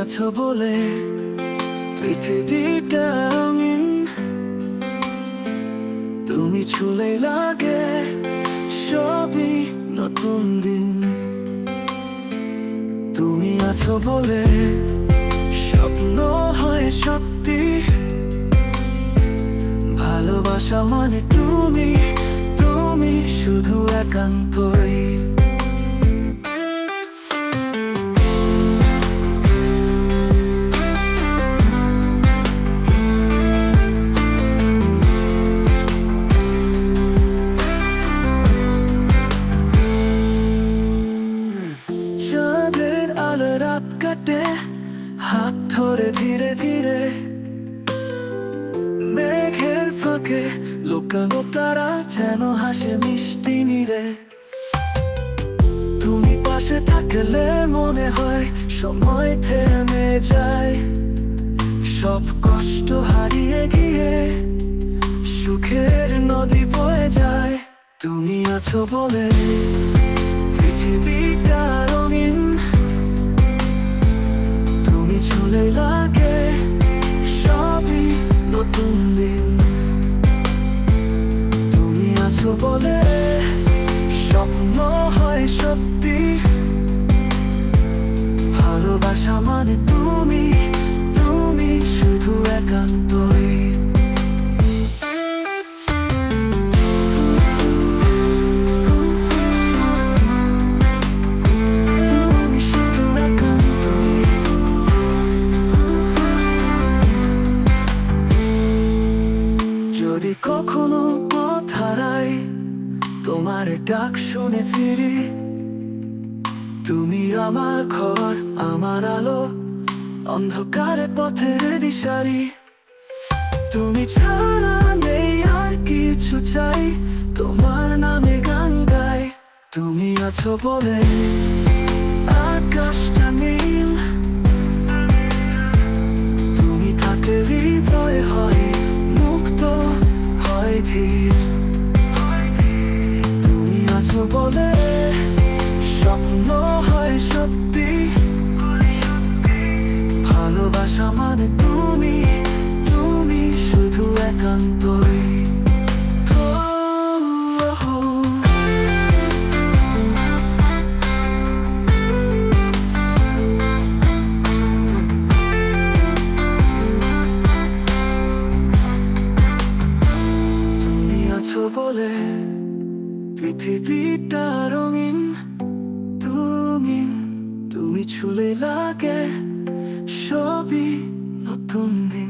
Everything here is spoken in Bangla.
আছো বলে পৃথিবীটা রঙিন, তুমি ছুঁলে লাগে সবই নতুন দিন। তুমি আছো বলে স্বপ্ন হয় সত্যি, ভালোবাসা মানে তুমি, তুমি শুধু একান্তই। চাঁদের আলো রাত কাটে হাত ধরে ধীরে ধীরে, মেঘের ফাঁকে লুকানো তারা যেন হাসে মিষ্টি নীরে। তুমি পাশে থাকলে মনে হয় সময় থেমে যায়, সব কষ্ট হারিয়ে গিয়ে সুখের নদী বয়ে যায়। তুমি আছো বলে পৃথিবীটা রঙিন, তুমি ছুঁলে লাগে সবই নতুন দিন। তুমি আছো বলে স্বপ্ন হয় সত্যি, ভালোবাসা মানে তুমি, তুমি শুধু একান্তই। যদি কখনো পথ হারাই, তোমার ডাক শুনে ফিরি। তুমি আমার ঘর, আমার আলো, অন্ধকারে পথের দিশারি। তুমি ছাড়া নেই আর কিছু চাই, তোমার নামে গান গাই। তুমি আছো বলে আকাশটা নীল, তুমি থাকে হৃদয় হয় মুক্ত হয় ধীর। তুমি আছো বলে স্বপ্ন হয় সত্যি, ভালোবাসা মানে তুমি, তুমি শুধু একান্তই। তুমি আছো বলে পৃথিবীটা রঙিন, তুমি, তুমি ছুঁলে লাগে সবই নতুন দিন।